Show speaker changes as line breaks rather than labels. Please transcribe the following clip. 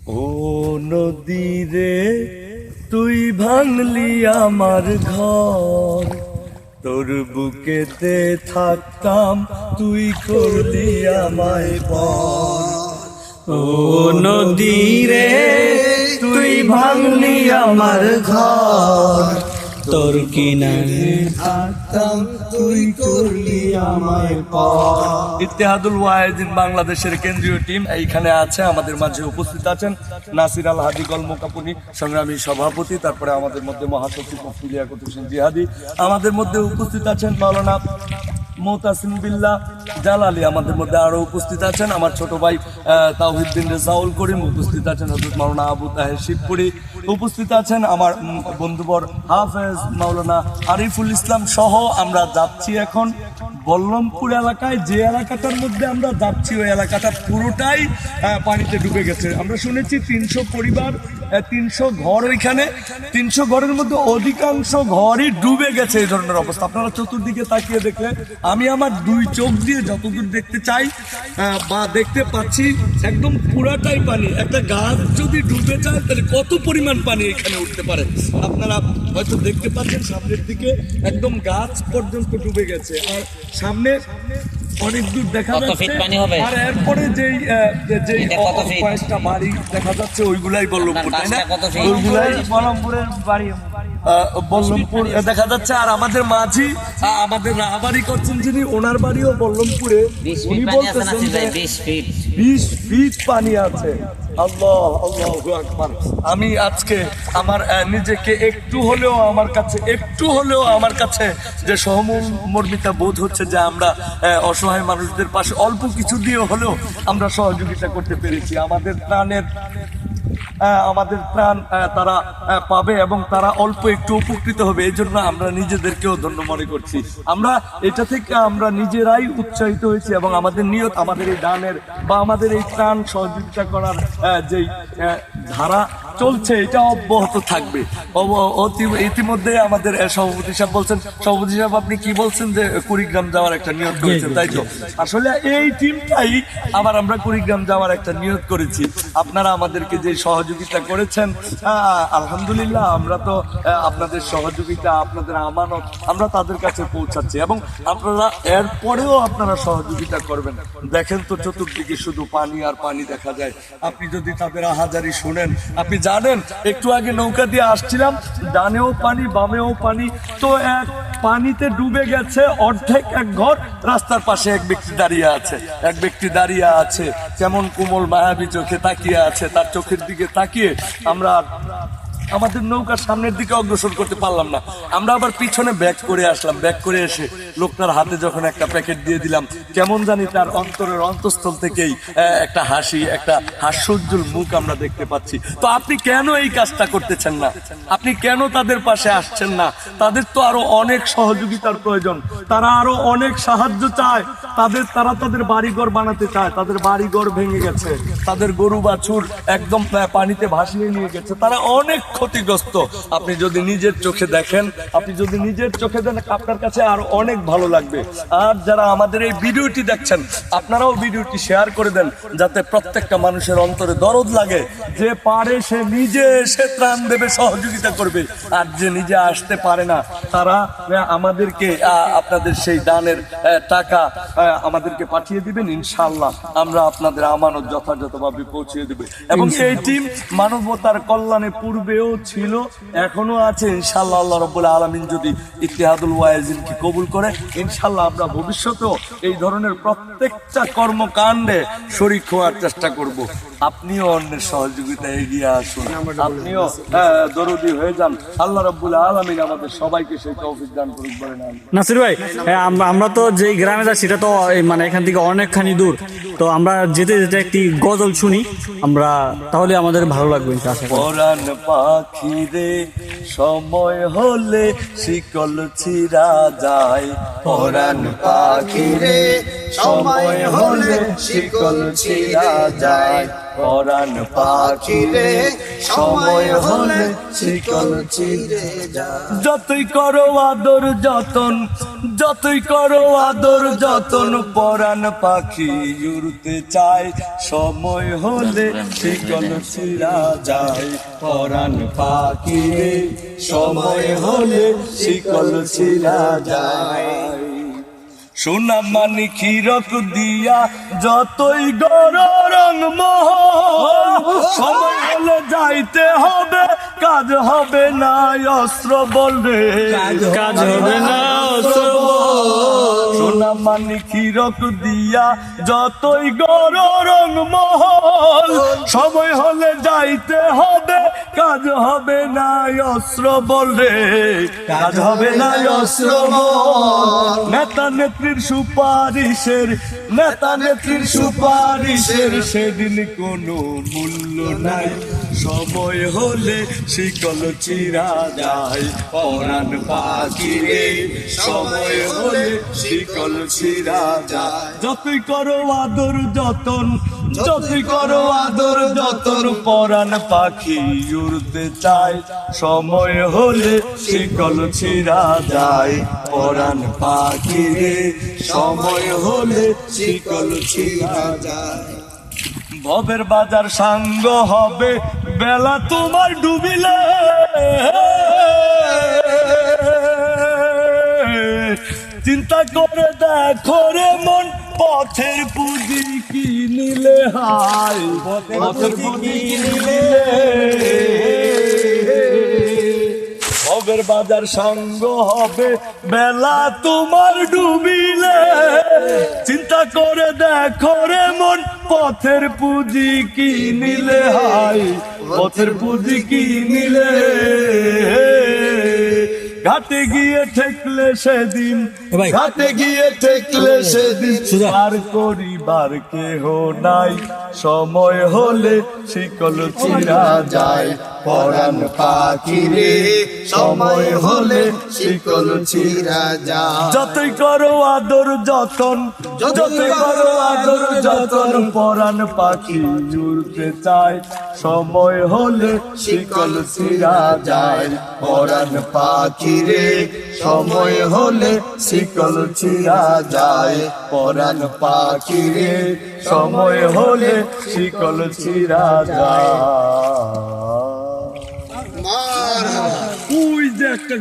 ও নদী রে তুই ভাঙলি আমার ঘর, তোর বুকেতে থাকতাম তুই করলি আমায় পর। ও নদী রে তুই ভাঙলি আমার ঘর, তোর কিনারে থাকতাম তুই করলি আমায় পর। ইত্তেহাদুল ওয়াহিদিন বাংলাদেশের কেন্দ্রীয় টিম এইখানে আছে, আমাদের মাঝে উপস্থিত আছেন নাসির আল হাদি কলমকাপুনি সংগ্রামী সভাপতি, তারপরে আমাদের মধ্যে মহাসচিব মুফতি লিয়াকত হোসেন জিহাদি, আমাদের মধ্যে উপস্থিত আছেন মাওলানা মোতাসিম বিল্লাহ জালালি, আমাদের মধ্যে আরো উপস্থিত আছেন আমার ছোট ভাই তাওহিদ্দিন রেজাউল করিম, উপস্থিত আছেন হযরত মাওলানা আবু তাহের শিবপুরি, উপস্থিত আছেন আমার বন্ধুবর হাফেজ মাওলানা আরিফুল ইসলাম সহ। আমরা যাচ্ছি এখন বল্লমপুর এলাকায়, যে এলাকাটার মধ্যে আমরা যাচ্ছি ওই এলাকাটা পুরোটাই পানিতে ডুবে গেছে। আমরা শুনেছি 300 পরিবার, 300 ঘর, ওইখানে 300 ঘরের মধ্যে অধিকাংশ ঘরই ডুবে গেছে। এই ধরনের অবস্থা আপনারা চতুর্দিকে তাকিয়ে দেখলে, আমি আমার দুই চোখ দিয়ে যতদূর দেখতে চাই বা দেখতে পাচ্ছি একদম পুরাটাই পানি। একটা গাছ যদি ডুবে যায় তাহলে কত পরিমাণ পানি এখানে উঠতে পারে আপনারা হয়তো দেখতে পাচ্ছেন। সামনের দিকে একদম গাছ পর্যন্ত ডুবে গেছে, আর সামনে অনেক দূর দেখা যাচ্ছে। আর এরপরে যেই কয়েকটা বাড়ি দেখা যাচ্ছে ওইগুলাই বল্লমপুর, তাই না? ওইগুলাই বল্লমপুরের বাড়ি, বল্লমপুর দেখা যাচ্ছে। আর আমাদের মাঝি আমাদের রাহাবাড়ি করছেন যিনি, ওনার বাড়িও বল্লমপুরে। উনি বলতেছেন যে 20 ফিট পানি আছে। আল্লাহ আল্লাহু আকবার। আমি আজকে আমার নিজেকে একটু হলেও আমার কাছে যে সহমর্মিতা বোধ হচ্ছে, যে আমরা অসহায় মানুষদের পাশে অল্প কিছু দিয়ে হলেও আমরা সহযোগিতা করতে পেরেছি। আমাদের ত্রাণ তারা পাবে এবং তারা অল্প একটু উপকৃত হবে, এই জন্য আমরা নিজেদেরকেও ধন্য মনে করছি। আমরা এটা থেকে আমরা নিজেরাই উৎসাহিত হয়েছি এবং আমাদের নিয়ত, আমাদের এই দানের বা আমাদের এই ত্রাণ সহযোগিতা করার যেই ধারা চলছে এটা অব্যাহত থাকবে। ইতিমধ্যে আমাদের সভাপতি সাহেব বলছেন, সভাপতি সাহেব আপনি কি বলছেন যে কুড়িগ্রাম যাওয়ার একটা নিয়ত করেছেন, তাই তো? আসলে এই টিমটাই আবার আমরা কুড়িগ্রাম যাওয়ার একটা নিয়ত করেছি। আপনারা আমাদেরকে যে সহযোগিতা করেছেন আলহামদুলিল্লাহ, আমরা তো আপনাদের সহযোগিতা, আপনাদের আমানত আমরা তাদের কাছে পৌঁছাচ্ছি এবং আপনারা এরপরেও আপনারা সহযোগিতা করবেন। দেখেন তো চতুর্দিকে শুধু পানি আর পানি দেখা যায়। আপনি যদি তাদের আহাজারি শুনেন, আপনি জানেন একটু আগে নৌকা দিয়ে আসছিলাম, ডানেও পানি বামেও পানি, তো এক পানিতে ডুবে গেছে অর্ধেক এক ঘর। রাস্তার পাশে এক ব্যক্তি দাঁড়িয়ে আছে, কেমন কোমল মায়াবী চোখে তাকিয়ে আছে। তার চোখের দিকে তাকিয়ে আমরা আমাদের নৌকার সামনের দিকে অগ্রসর করতে পারলাম না। আমরা আবার পিছনে ব্যাক করে আসলাম। ব্যাক করে এসে লোকটার হাতে যখন একটা প্যাকেট দিয়ে দিলাম, কেমন জানি তার অন্তরের অন্তঃস্থল থেকেই একটা হাসি, একটা হাস্যোজ্জ্বল মুখ আমরা দেখতে পাচ্ছি। তো আপনি কেন এই কাজটা করতেছেন না? আপনি কেন তাদের পাশে আসছেন না? তাদের তো আরো অনেক সহযোগিতার প্রয়োজন, তারা আরো অনেক সাহায্য চায়। তারা তাদের বাড়িঘর বানাতে চায়, তাদের বাড়িঘর ভেঙে গেছে, তাদের গরু বাছুর একদম পানিতে ভাসিয়ে নিয়ে গেছে, তারা অনেক ক্ষতিগ্রস্ত। আপনি যদি নিজের চোখে দেখেন, আপনার কাছে আরো অনেক ভালো লাগবে। আর যারা আমাদের এই ভিডিওটি দেখছেন, আপনারাও ভিডিওটি শেয়ার করে দেন, যাতে প্রত্যেকটা মানুষের অন্তরে দরদ লাগে। যে পারে সে নিজে এসে ত্রাণ দেবে, সহযোগিতা করবে, আর যে নিজে আসতে পারে না তারা আমাদেরকে আপনাদের সেই দানের টাকা আমাদেরকে পাঠিয়ে দিবেন। ইনশাআল্লাহ আমরা আপনাদের আমানত যথাযথভাবে পৌঁছে দেব। এবং এই টিম মানবতার কল্যাণে পূর্বেও ছিল, এখনো আছে। ইনশাআল্লাহ আল্লাহ রাব্বুল আলামিন যদি ইত্তেহাদুল ওয়াহিদিনকে কবুল করে, ইনশাআল্লাহ আমরা ভবিষ্যতেও এই ধরনের প্রত্যেকটা কর্মকাণ্ডে শরীক হওয়ার চেষ্টা করব। আপনিও অন্যের সহযোগিতায় এগিয়ে আসুন, আপনিও দরদি হয়ে যান। আল্লাহ রাব্বুল আলামিন আমাদের সবাইকে সেই তৌফিক দান করুন। বলেন
নাসির ভাই, আমরা তো যেই গ্রামে যাচ্ছি সেটা তো মানে এখান থেকে অনেকখানি দূর, তো আমরা যেতে যেতে একটি গজল শুনি আমরা, তাহলে আমাদের ভালো লাগবে।
পরাণ পাখি রে সময় হলে শিকল ছিঁড়া যায়,
পরাণ পাখি রে সময় হলে শিকল ছিঁড়া যায়,
পরাণ পাখি রে সময় হলে শিকল ছিঁড়ে যায়। যতই করো আদর যতন, যতই করো আদর যতন, পরাণ পাখি উড়তে চায়, সময় হলে শিকল ছিঁড়া যায়। পরাণ পাখি রে সময় হলে শিকল ছিঁড়া যায়। সোনা মানিক হীরক দিয়া যতই গড় রং মহল, সময় হলে যাইতে হবে, কাজ হবে না অস্ত্র বল রে,
কাজ হবে না অস্ত্র বল।
সোনা মানিক হীরক দিয়া যতই গড় রং মহল, সময় হলে যাইতে হবে, কাজ হবে না অস্ত্র বল রে, কাজ হবে না অস্ত্র বল। নেতা নেত্রীর সুপারিশের, নেতা নেত্রীর সুপারিশের সেদিন কোনো মূল্য নাই, সময় হলে শিকল ছিঁড়া যায়। পরাণ পাখি রে সময় হলে শিকল ছিঁড়া যায়। যতই করো আদর যতন, যতই করো আদর যতন, পরাণ পাখি উড়তে চায়, সময় হলে শিকল ছিঁড়া যায়। পরাণ পাখি রে সময় হলে শিকল ছিঁড়া যায়। ভবের বাজার সাঙ্গ হবে বেলা তোমার ডুবিলে, চিন্তা করে দেখো রে মন, পথের পুঁজি কি নিলে হায়, পথের পুঁজি কি নিলে। ভবের বাজার সাঙ্গ হবে বেলা তোমার ডুবিলে, চিন্তা করে দেখো রে মন, পথের পুঁজি কি নিলে হায়, পথের পুঁজি কি নিলে। ঘাটে গিয়ে ঠেকলে সেদিন, ঘাটে গিয়ে ঠেকলে সেদিন, আর করিবার কেহ নাই, সময় হলে শিকল ছিঁড়া যায়। পরাণ পাখি রে সময় হলে শিকল ছিঁড়া যায়। যতই করো আদর যতন, যতই করো আদর যতন, পরাণ পাখি উড়তে চায়, সময় হলে শিকল ছিঁড়া যায়। পরাণ পাখি রে সময় হলে শিকল ছিঁড়া যায়। পরাণ পাখি রে সময় হলে শিকল ছিঁড়া যায়। ওই যে একটা